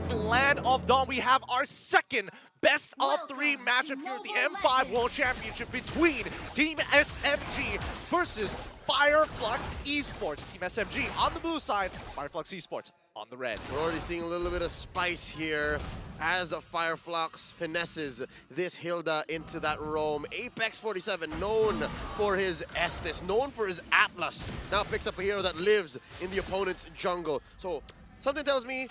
Land of Dawn, we have our second best of three matchup here at the M5 World Championship between Team SMG versus Fire Flux Esports. Team SMG on the blue side, Fire Flux Esports on the red. We're already seeing a little bit of spice here as Fire Flux finesses this Hilda into that roam. Apex 47, known for his Estes, known for his Atlas, now picks up a hero that lives in the opponent's jungle. So something tells me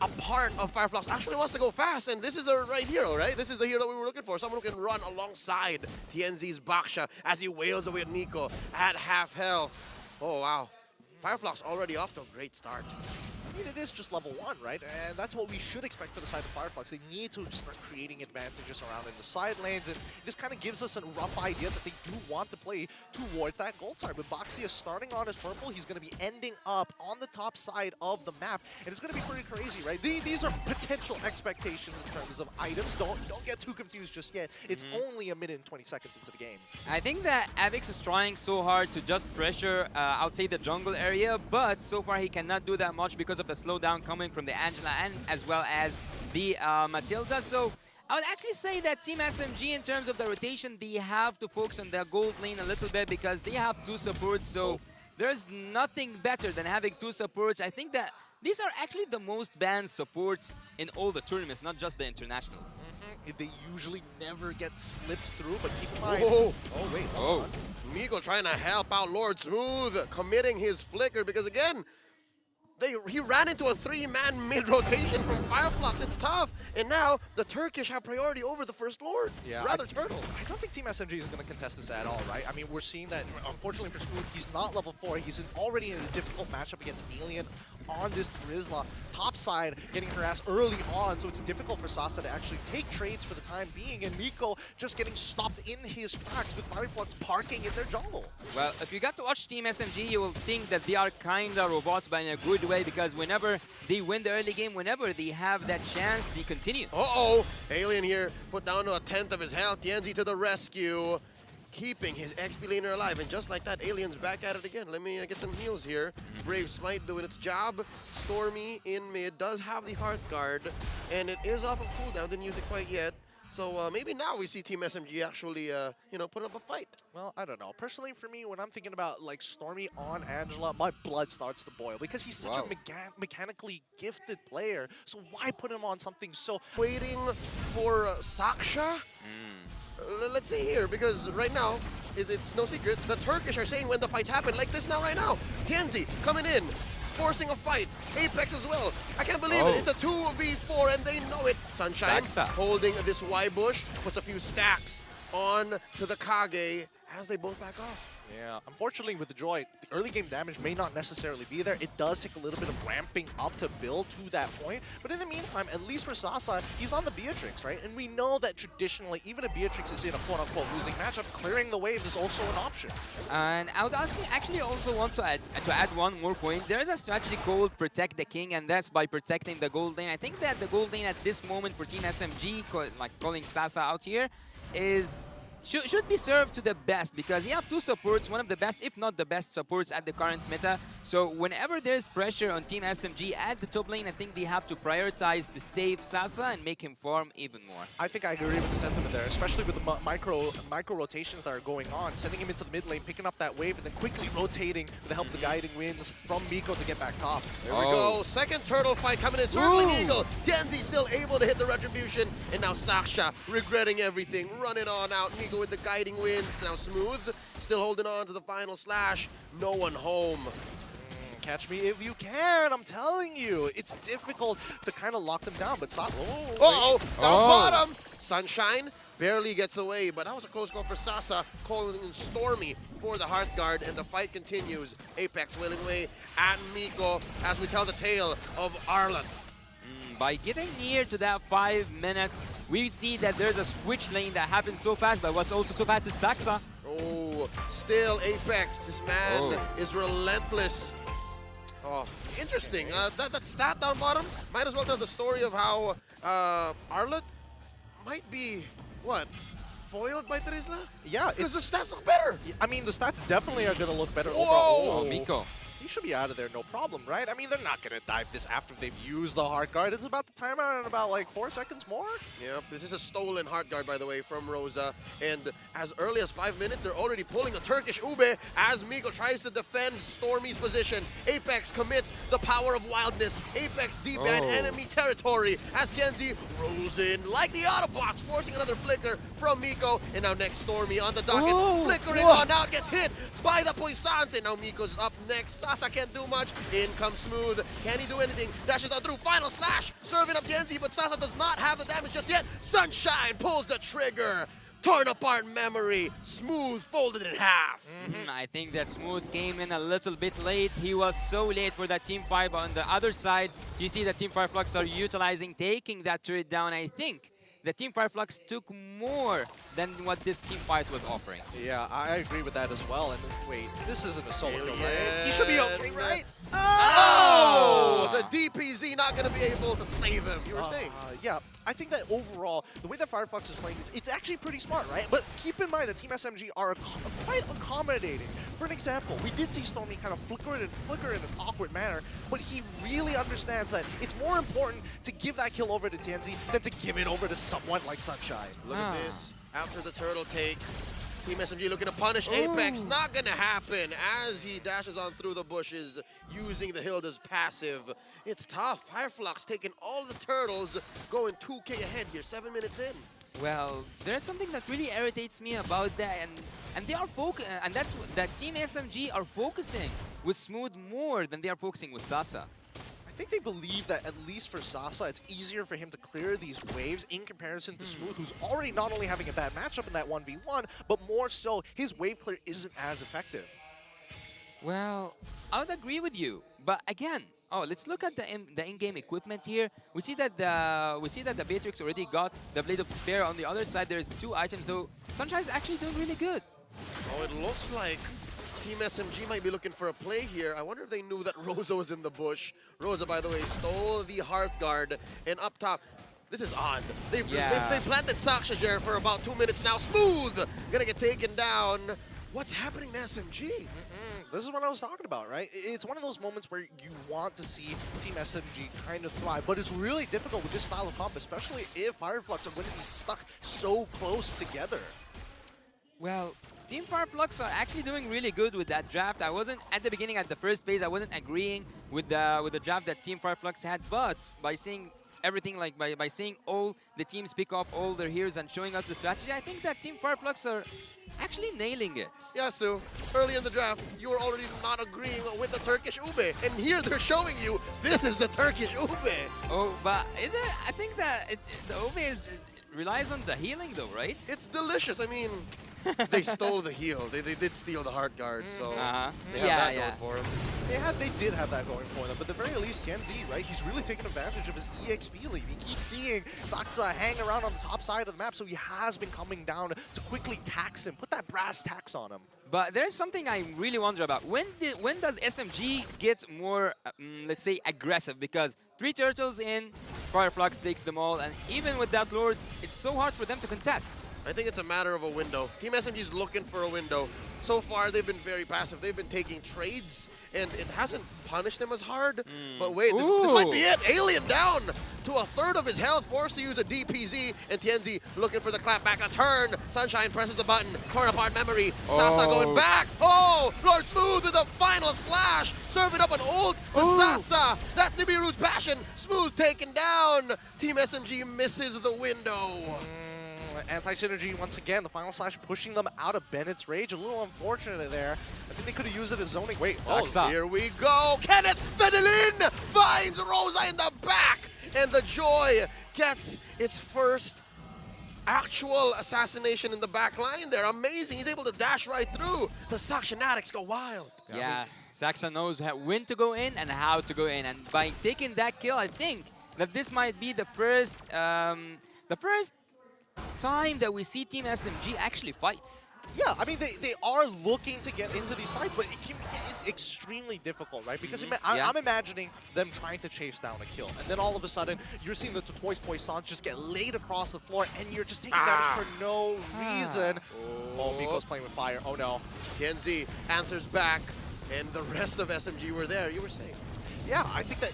a part of Fire Flux actually wants to go fast, and this is the right hero, right? This is the hero that we were looking for, someone who can run alongside TNZ's Baksha as he wails away at Nico at half health. Oh, wow. Fire Flux already off to a great start. I mean, it is just level 1, right? And that's what we should expect for the side of Fire Flux. They need to start creating advantages around in the side lanes, and this kind of gives us a rough idea that they do want to play towards that gold side. With Boxia starting on his purple, he's going to be ending up on the top side of the map, and it's going to be pretty crazy, right? These are potential expectations in terms of items. Don't get too confused just yet. It's only a minute and 20 seconds into the game. I think that Avix is trying so hard to just pressure, I would say, the jungle area, but so far he cannot do that much because of the slowdown coming from the Angela and as well as the Matilda. So I would actually say that Team SMG, in terms of the rotation, they have to focus on their gold lane a little bit because they have two supports. So there's nothing better than having two supports. I think that these are actually the most banned supports in all the tournaments, not just the internationals. They usually never get slipped through, but keep in mind. Oh, wait. Oh, Miko trying to help out Lord Smooth, committing his flicker because again, he ran into a three-man mid-rotation from Fire Flux. It's tough. And now the Turkish have priority over the First Lord. Yeah, Rather Turtle. I don't think Team SMG is going to contest this at all, right? I mean, we're seeing that, unfortunately for Smooth, he's not level 4. He's already in a difficult matchup against Alien on this Rizla. Top side getting harassed early on, so it's difficult for Sasa to actually take trades for the time being. And Nico just getting stopped in his tracks with Fire Flux parking in their jungle. Well, if you got to watch Team SMG, you will think that they are kind of robots, but in a good way, because whenever they win the early game, whenever they have that chance, they continue. Uh-oh! Alien here put down to a 10th of his health. Yenzi to the rescue, keeping his XP laner alive. And just like that, Alien's back at it again. Let me get some heals here. Brave Smite doing its job. Stormy in mid does have the Hearth Guard, and it is off of cooldown. Didn't use it quite yet. So maybe now we see Team SMG actually, put up a fight. Well, I don't know. Personally, for me, when I'm thinking about like Stormy on Angela, my blood starts to boil because he's such a mechanically gifted player. So why put him on something so... Waiting for Saksha? Let's see here, because right now, it's no secret, the Turkish are saying when the fights happen, like this now, right now. Tienzi coming in, forcing a fight. Apex as well. I can't believe it. It's a 2v4 and they know it. Sunshine holding this Y bush, puts a few stacks on to the Kage as they both back off. Yeah, unfortunately with the Joy, the early game damage may not necessarily be there. It does take a little bit of ramping up to build to that point. But in the meantime, at least for Sasa, he's on the Beatrix, right? And we know that traditionally, even if Beatrix is in a quote-unquote losing matchup, clearing the waves is also an option. And I would actually also want to add one more point. There is a strategy called Protect the King, and that's by protecting the gold lane. I think that the gold lane at this moment for Team SMG, calling Sasa out here, should be served to the best because you have two supports, one of the best, if not the best supports at the current meta. So whenever there's pressure on Team SMG at the top lane, I think they have to prioritize to save Sasa and make him farm even more. I think I agree with the sentiment there, especially with the micro rotations that are going on. Sending him into the mid lane, picking up that wave, and then quickly rotating with the help of the guiding winds from Miko to get back top. There we go. Second turtle fight coming in. Circling Eagle. Tienzi still able to hit the retribution. And now Saksha regretting everything. Running on out. Miko with the guiding winds. Now Smooth still holding on to the final slash. No one home. Catch me if you can, I'm telling you. It's difficult to kind of lock them down, but Sasa... Down bottom. Sunshine barely gets away, but that was a close call for Sasa, calling in Stormy for the Hearth Guard, and the fight continues. Apex wailing away at Miko as we tell the tale of Arlott. By getting near to that 5 minutes, we see that there's a switch lane that happens so fast, but what's also so fast is Saxa. Oh, still Apex. This man is relentless. Oh, interesting. That stat down bottom might as well tell the story of how Arlott might be, foiled by Trisla? Yeah. Because the stats look better. I mean, the stats definitely are going to look better Whoa. overall. Oh, Miko. He should be out of there, no problem, right? I mean, they're not going to dive this after they've used the hard guard. It's about the timeout in about, like, 4 seconds more. Yep, this is a stolen hard guard, by the way, from Rosa. And as early as 5 minutes, they're already pulling a Turkish Ube as Miko tries to defend Stormy's position. Apex commits the power of wildness. Apex deep in enemy territory as Tienzi rolls in like the Autobots, forcing another flicker from Miko. And now next Stormy on the docket, flickering on, now it gets hit by the Puissance. And now Miko's up next. Sasa can't do much. In comes Smooth. Can he do anything? Dashes on through. Final slash. Serving up Tienzi, but Sasa does not have the damage just yet. Sunshine pulls the trigger. Torn apart memory. Smooth folded in half. I think that Smooth came in a little bit late. He was so late for that team fight. But on the other side, you see that Team Fire Flux are utilizing, taking that turret down. I think the Team Fire Flux took more than what this team fight was offering. Yeah, I agree with that as well. And wait, this isn't a solo kill, Alien. right? He should be okay, right? Oh! The DPZ not going to be able to save him. You were saying. Yeah, I think that overall, the way that Fire Flux is playing, it's actually pretty smart, right? But keep in mind that Team SMG are quite accommodating. For an example, we did see Stormy kind of flicker in an awkward manner, but he really understands that it's more important to give that kill over to Tienzi than to give it over to someone like Sunshine. Look at this. After the turtle take, Team SMG looking to punish Apex. Not going to happen as he dashes on through the bushes using the Hilda's passive. It's tough. Fire Flux taking all the turtles, going 2K ahead here, 7 minutes in. Well, there's something that really irritates me about that, and they are and that's that Team SMG are focusing with Smooth more than they are focusing with Sasa. I think they believe that at least for Sasa, it's easier for him to clear these waves in comparison to Smooth, who's already not only having a bad matchup in that 1v1, but more so, his wave clear isn't as effective. Well, I would agree with you, but again, let's look at the in-game equipment here. We see that the Beatrix already got the Blade of Despair. On the other side, there's 2 items, though. Sunshine's actually doing really good. Oh, it looks like Team SMG might be looking for a play here. I wonder if they knew that Rosa was in the bush. Rosa, by the way, stole the Hearth Guard, and up top, this is odd. They planted Sakshajar for about 2 minutes now. Smooth gonna get taken down. What's happening to SMG? This is what I was talking about, right? It's one of those moments where you want to see Team SMG kind of thrive, but it's really difficult with this style of comp, especially if Fire Flux are going to be stuck so close together. Well, Team Fire Flux are actually doing really good with that draft. I wasn't at the beginning, at the first phase, I wasn't agreeing with the draft that Team Fire Flux had, but by seeing everything, like by seeing all the teams pick up all their heroes and showing us the strategy, I think that Team Fire Flux are actually nailing it. Yeah, Sue. Early in the draft, you were already not agreeing with the Turkish Ube, and here they're showing you this is the Turkish Ube. Oh, but is it? I think that the Ube relies on the healing, though, right? It's delicious. I mean, they stole the heal. They did steal the Heart Guard, so they have that going for them. They did have that going for them, but at the very least, Tienzi, right, he's really taking advantage of his EXP lead. He keeps seeing Saksa hang around on the top side of the map, so he has been coming down to quickly tax him, put that brass tax on him. But there's something I really wonder about. When does SMG get more, let's say, aggressive? Because 3 turtles in, Fire Flux takes them all, and even with that Lord, it's so hard for them to contest. I think it's a matter of a window. Team SMG is looking for a window. So far, they've been very passive. They've been taking trades, and it hasn't punished them as hard. But wait, this might be it. Alien down to a third of his health, forced to use a DPZ, and Tienzi looking for the clap back. A turn. Sunshine presses the button. Torn apart memory. Sasa going back. Oh, Lord Smooth with a final slash. Serving up an ult to Sasa. That's Nibiru's passion. Smooth taken down. Team SMG misses the window. Anti-synergy once again, the final slash pushing them out of Bennett's rage. A little unfortunate there. I think they could have used it as zoning. Wait, here we go. Kenneth Fenelin finds Rosa in the back, and the Joy gets its first actual assassination in the back line there. Amazing. He's able to dash right through. The Sakshanatics go wild. Yeah, Saksa knows when to go in and how to go in, and by taking that kill, I think that this might be the first time that we see Team SMG actually fights. Yeah, I mean, they are looking to get into these fights, but it can get extremely difficult, right? Because I'm imagining them trying to chase down a kill, and then all of a sudden, you're seeing the Toys Poissons just get laid across the floor, and you're just taking damage for no reason. Oh, Miko's playing with fire. Oh, no. Tienzi answers back. And the rest of SMG were there, you were saying. Yeah, I think that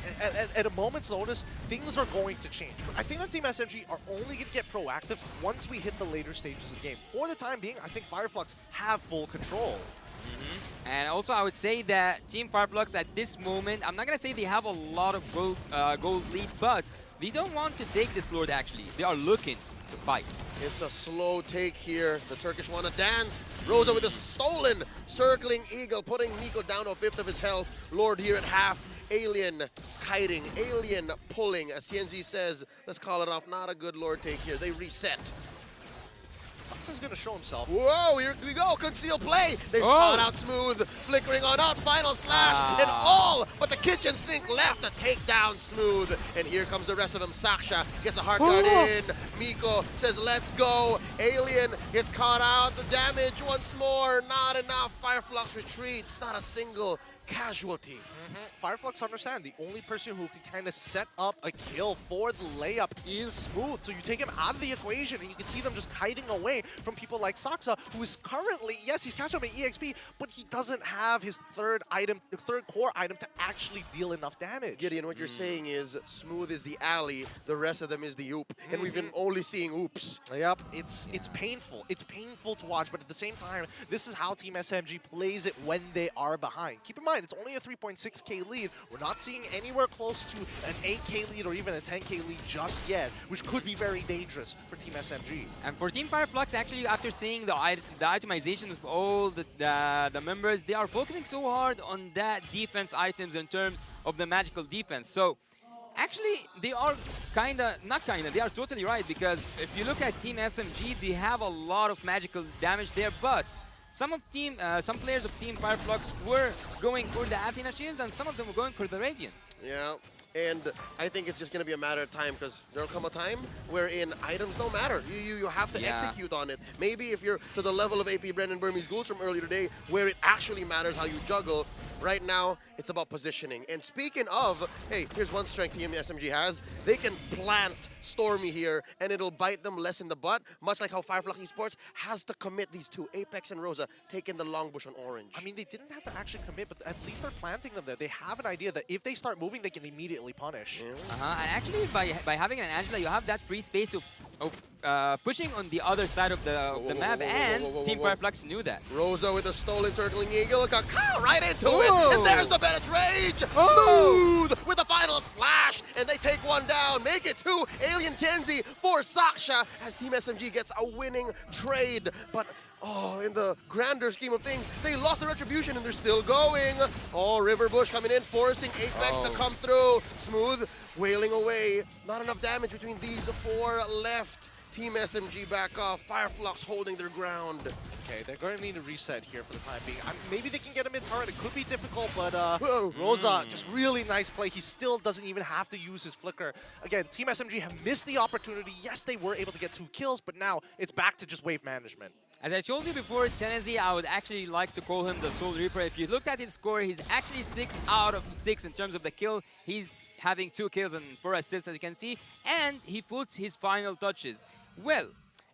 at a moment's notice, things are going to change. But I think that Team SMG are only going to get proactive once we hit the later stages of the game. For the time being, I think Fire Flux have full control. And also, I would say that Team Fire Flux at this moment, I'm not going to say they have a lot of gold lead, but they don't want to take this Lord actually. They are looking to fight. It's a slow take here. The Turkish want to dance. Rosa with a stolen circling eagle, putting Nico down to a fifth of his health. Lord here at half. Alien kiting, Alien pulling. As CNZ says, let's call it off. Not a good Lord take here. They reset. Fox is going to show himself. Whoa, here we go. Conceal play. They spot out Smooth. Flickering on out. Final slash. And all but the kitchen sink left to take down Smooth. And here comes the rest of them. Saksha gets a heart guard in. Miko says, let's go. Alien gets caught out. The damage once more. Not enough. Fire Flux retreats. Not a single casualty. Fire Flux understand the only person who can kind of set up a kill for the layup is Smooth. So you take him out of the equation and you can see them just kiting away from people like Saksa, who is currently, yes, he's catching up at EXP, but he doesn't have his third core item to actually deal enough damage. Gideon, what you're saying is Smooth is the alley, the rest of them is the oop, and we've been only seeing oops. Yep, it's painful. It's painful to watch, but at the same time, this is how Team SMG plays it when they are behind. Keep in mind, it's only a 3.6k lead. We're not seeing anywhere close to an 8k lead or even a 10k lead just yet, which could be very dangerous for Team SMG. And for Team Fire Flux, actually, after seeing the itemization of all the members, they are focusing so hard on that defense items in terms of the magical defense. So actually, they are they are totally right, because if you look at Team SMG, they have a lot of magical damage there, but some players of Team Fire Flux were going for the Athena Shield, and some of them were going for the Radiant. Yeah, and I think it's just going to be a matter of time, because there'll come a time wherein items don't matter. You have to execute on it. Maybe if you're to the level of AP Brendan Burmese Ghouls from earlier today, where it actually matters how you juggle. Right now, it's about positioning. And speaking of, hey, here's one strength Team SMG has. They can plant Stormy here, and it'll bite them less in the butt, much like how Fire Flux Esports has to commit these two, Apex and Rosa, taking the long bush on Orange. I mean, they didn't have to actually commit, but at least they're planting them there. They have an idea that if they start moving, they can immediately punish. And actually, by having an Angela, you have that free space of pushing on the other side of the map, and Team Fire Flux knew that. Rosa with a stolen circling eagle, right into it, and there's the Bennett's Rage! Smooth with the final slash, and they take one down, make it 2, Alien Kenzie for Saksha, as Team SMG gets a winning trade, but in the grander scheme of things, they lost the retribution and they're still going. River Bush coming in, forcing Apex to come through. Smooth wailing away. Not enough damage between these 4 left. Team SMG back off. Fire Flux holding their ground. Okay, they're going to need a reset here for the time being. Maybe they can get a mid-turret. It could be difficult, but Rosa, just really nice play. He still doesn't even have to use his flicker. Again, Team SMG have missed the opportunity. Yes, they were able to get 2 kills, but now it's back to just wave management. As I told you before, Tennessee, I would actually like to call him the Soul Reaper. If you looked at his score, he's actually 6 out of 6 in terms of the kill. He's having 2 kills and 4 assists, as you can see, and he puts his final touches. Well,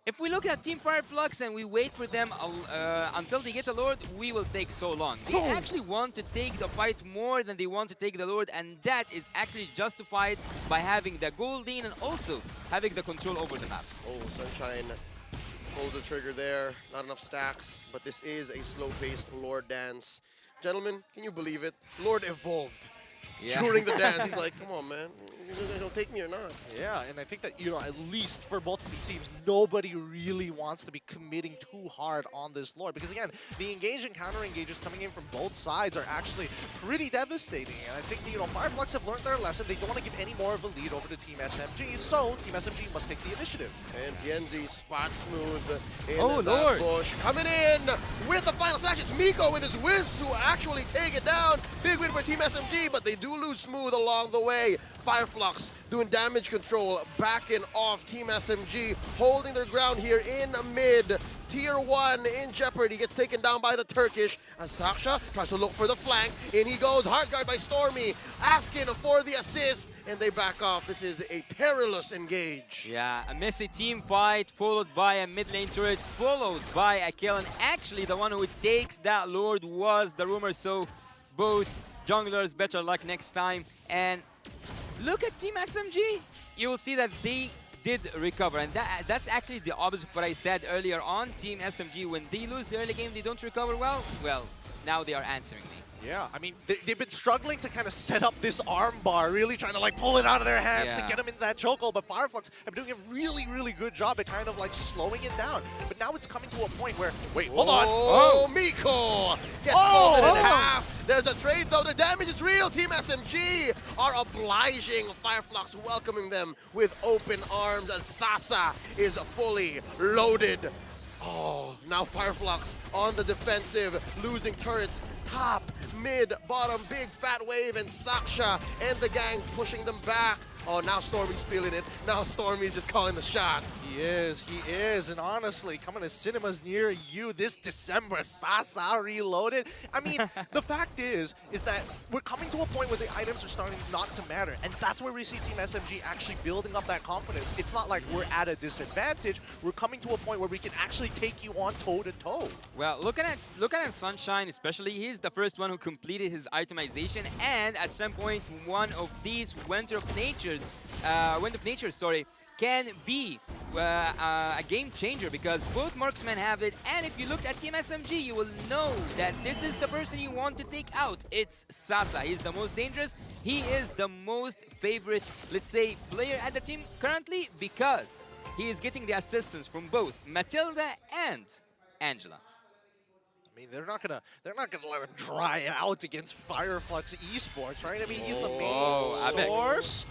if we look at Team Fire Flux and we wait for them until they get a Lord, we will take so long. They actually want to take the fight more than they want to take the Lord, and that is actually justified by having the Goldine and also having the control over the map. Sunshine pulls the trigger there. Not enough stacks, but this is a slow-paced Lord dance. Gentlemen, can you believe it? Lord evolved. During the dance, he's like, come on, man. You guys don't take me or not? Yeah, and I think that, at least for both of these teams, nobody really wants to be committing too hard on this Lord. Because again, the engage and counter engages coming in from both sides are actually pretty devastating. And I think, Fire Flux have learned their lesson. They don't want to give any more of a lead over to Team SMG, so Team SMG must take the initiative. And Pienzi spot Smooth in that bush. Coming in with the final slash. It's Miko with his Wisps who actually take it down. Big win for Team SMG, but they do lose Smooth along the way. Fire Flux doing damage control, backing off. Team SMG holding their ground here in mid. Tier 1 in jeopardy, gets taken down by the Turkish. And Saksha tries to look for the flank. In he goes, hard guard by Stormy, asking for the assist, and they back off. This is a perilous engage. Yeah, a messy team fight, followed by a mid lane turret, followed by a kill. And actually, the one who takes that Lord was the rumor, so both junglers better luck next time. And look at Team SMG. You will see that they did recover, and that's actually the opposite of what I said earlier on. Team SMG, when they lose the early game, they don't recover well. Well, now they are answering me. Yeah, I mean, they've been struggling to kind of set up this arm bar, really trying to like pull it out of their hands to get them into that chokehold, but Fire Flux have been doing a really, really good job at kind of like slowing it down. But now it's coming to a point where, wait, hold on. Oh, Miko gets folded in half. There's a trade though, the damage is real. Team SMG are obliging Fire Flux, welcoming them with open arms as Sasa is fully loaded. Oh, now Fire Flux on the defensive, losing turrets, top, mid, bottom, big fat wave, and Saksha and the gang pushing them back. Oh, now Stormy's feeling it. Now Stormy's just calling the shots. He is, and honestly, coming to cinemas near you this December, Sasa Reloaded. I mean, the fact is that we're coming to a point where the items are starting not to matter, and that's where we see Team SMG actually building up that confidence. It's not like we're at a disadvantage. We're coming to a point where we can actually take you on toe-to-toe. Well, looking at Sunshine especially, he's the first one who completed his itemization, and at some point, one of these Wind of Nature, can be a game changer, because both marksmen have it. And if you look at Team SMG, you will know that this is the person you want to take out. It's Sasa. He's the most dangerous. He is the most favorite, let's say, player at the team currently, because he is getting the assistance from both Matilda and Angela. I mean, they're not gonna let him dry out against Fire Flux Esports, right? I mean, he's the main source.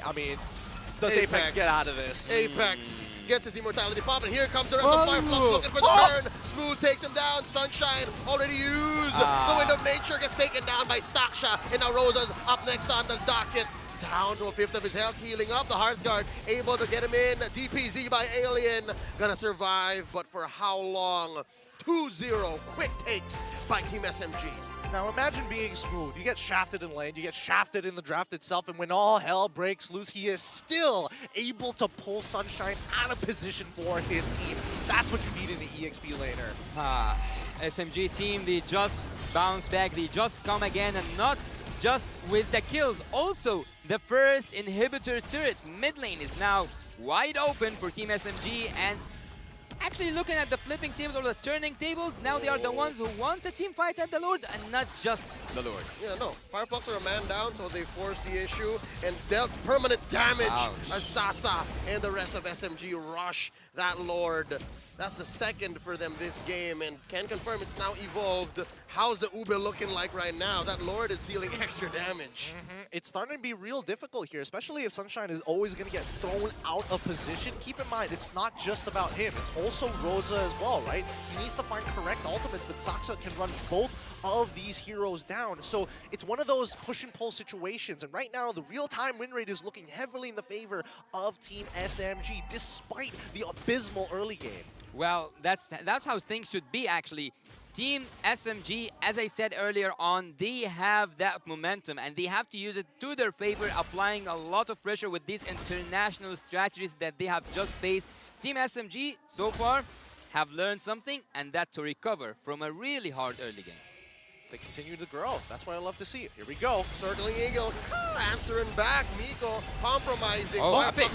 I mean, does Apex get out of this? Apex gets his immortality pop, and here comes the rest of Fire Flux looking for the turn. Smooth takes him down. Sunshine already used. The Wind of Nature gets taken down by Saksha, and now Rosa's up next on the docket. Down to a fifth of his health, healing up. The Hearthguard able to get him in. DPZ by Alien. Gonna survive, but for how long? 2-0 quick takes by Team SMG. Now imagine being Smooth. You get shafted in lane, you get shafted in the draft itself, and when all hell breaks loose, he is still able to pull Sunshine out of position for his team. That's what you need in an EXP laner. SMG team, they just bounce back, they just come again, and not just with the kills. Also, the first inhibitor turret mid lane is now wide open for Team SMG, and actually looking at the flipping tables or the turning tables, now they are the ones who want a team fight at the Lord and not just the Lord. Yeah, no. Fire Flux are a man down, so they forced the issue and dealt permanent damage as Sasa and the rest of SMG rush that Lord. That's the second for them this game, and can confirm it's now evolved. How's the Ube looking like right now? That Lord is dealing extra damage. It's starting to be real difficult here, especially if Sunshine is always going to get thrown out of position. Keep in mind, it's not just about him. It's also Rosa as well, right? He needs to find correct ultimates, but Saxa can run both of these heroes down. So it's one of those push and pull situations, and right now the real-time win rate is looking heavily in the favor of Team SMG, despite the abysmal early game. Well, that's how things should be, actually. Team SMG, as I said earlier on, they have that momentum and they have to use it to their favor, applying a lot of pressure with these international strategies that they have just faced. Team SMG, so far, have learned something, and that to recover from a really hard early game. They continue to grow. That's what I love to see. Here we go. Circling Eagle, answering back. Miko compromising.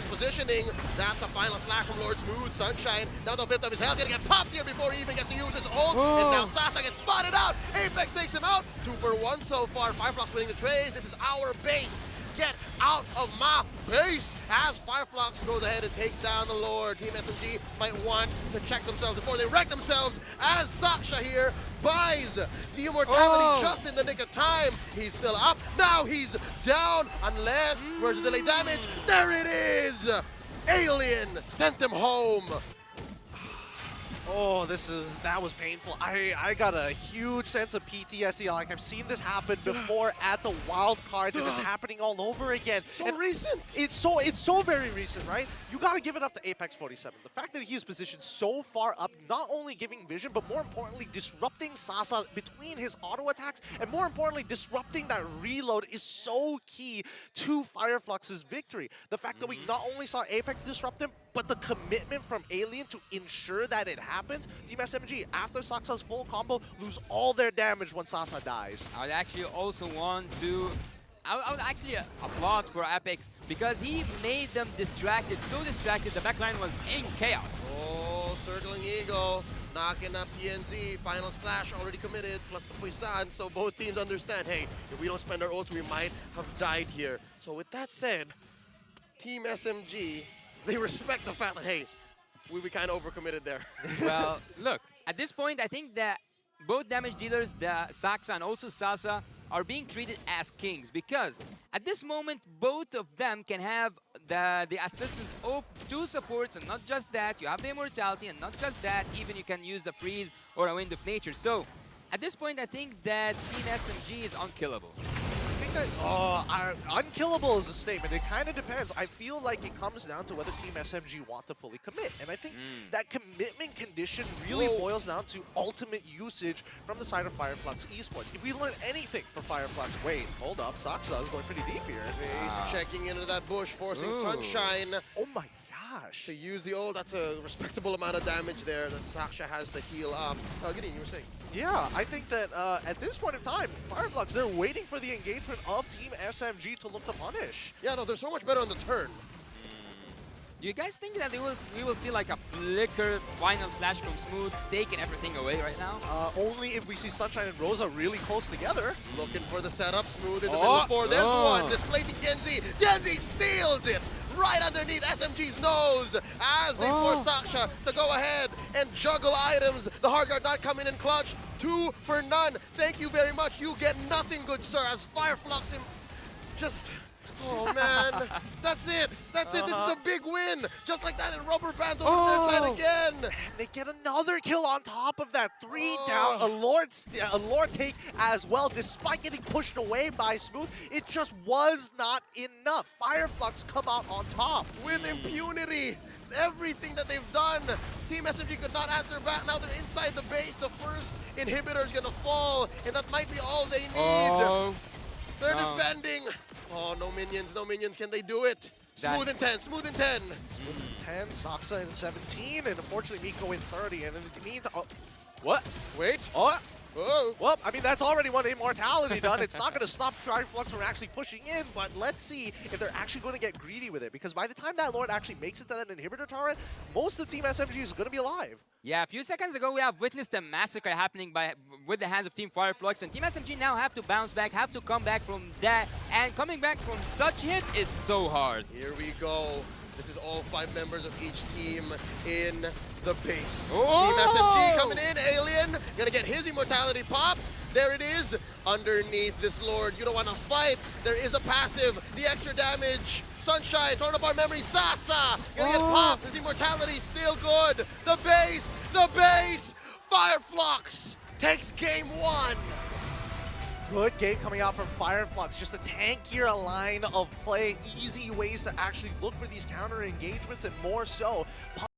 Positioning. That's a final slash from Lord Smooth. Sunshine down to a fifth of his health. Gonna get popped here before he even gets to use his ult. And now Sasa gets spotted out. Apex takes him out. 2 for 1 so far. Fire Flux winning the trade. This is our base. Get out of my base as Fire Flux goes ahead and takes down the Lord. Team SMG might want to check themselves before they wreck themselves as Saksha here buys the immortality just in the nick of time. He's still up. Now he's down unless, where's the delay damage? There it is! Alien sent him home. Oh, that was painful. I got a huge sense of PTSD. Like, I've seen this happen before at the wild cards, and it's happening all over again. So recent. It's so very recent, right? You got to give it up to Apex 47. The fact that he is positioned so far up, not only giving vision, but more importantly, disrupting Sasa between his auto attacks, and more importantly, disrupting that reload is so key to Fire Flux's victory. The fact that we not only saw Apex disrupt him, but the commitment from Alien to ensure that it happens happens, Team SMG, after Saksa's full combo, lose all their damage when Sasa dies. I would actually also want to... I would actually applaud for Apex because he made them distracted, so distracted, the backline was in chaos. Oh, circling Eagle, knocking up TNZ, final slash already committed, plus the Puisan, so both teams understand, hey, if we don't spend our ults, we might have died here. So with that said, Team SMG, they respect the fact that, hey, we kind of overcommitted there. Well, look, at this point, I think that both damage dealers, the Saksa and also Sasa, are being treated as kings because at this moment, both of them can have the assistance of two supports, and not just that, you have the immortality, and not just that, even you can use the freeze or a wind of nature. So at this point, I think that Team SMG is unkillable. I think that unkillable is a statement. It kind of depends. I feel like it comes down to whether Team SMG want to fully commit. And I think that commitment condition really boils down to ultimate usage from the side of Fire Flux Esports. If we learn anything from Fire Flux, wait, hold up, Saksa is going pretty deep here. He's checking into that bush, forcing Sunshine Oh my gosh. to use the ult. That's a respectable amount of damage there that Saksha has to heal up. Gideon, you were saying? Yeah, I think that at this point in time, Fire Flux, they're waiting for the engagement of Team SMG to look to punish. Yeah, no, they're so much better on the turn. Do you guys think that we will see like a flicker final slash from Smooth taking everything away right now? Only if we see Sunshine and Rosa really close together. Looking for the setup, Smooth in the middle four. There's one, displacing TNZ. TNZ steals it right underneath SMG's nose as they force Saksha to go ahead and juggle items. The hard guard not coming in clutch. 2 for none. Thank you very much. You get nothing, good sir, as Fire Flux him just... Oh man, that's it. That's it. This is a big win. Just like that, and rubber bands over their side again. They get another kill on top of that. 3 down. A Lord take as well, despite getting pushed away by Smooth. It just was not enough. Fire Flux come out on top. With impunity. Everything that they've done, Team SMG could not answer back. Now they're inside the base. The first inhibitor is going to fall, and that might be all they need. They're defending. Oh, no minions, no minions. Can they do it? Smooth in 10, smooth in 10. Smooth in 10, Saksa in 17, and unfortunately Miko in 30. And it means... what? Wait. Oh. Oh. Well, I mean, that's already one immortality done. It's not going to stop Fire Flux from actually pushing in, but let's see if they're actually going to get greedy with it. Because by the time that Lord actually makes it to that inhibitor turret, most of Team SMG is going to be alive. Yeah, a few seconds ago, we have witnessed a massacre happening with the hands of Team Fire Flux, and Team SMG now have to bounce back, have to come back from that, and coming back from such hit is so hard. Here we go. This is all 5 members of each team in the base. Team SMG coming in, Alien, gonna get his immortality popped. There it is, underneath this Lord. You don't wanna fight. There is a passive, the extra damage. Sunshine, torn apart memory, Sasa, gonna get popped. His immortality still good. The base, Fire Flux takes game 1. Good game coming out from Fire Flux. Just a tankier line of play, easy ways to actually look for these counter engagements, and more so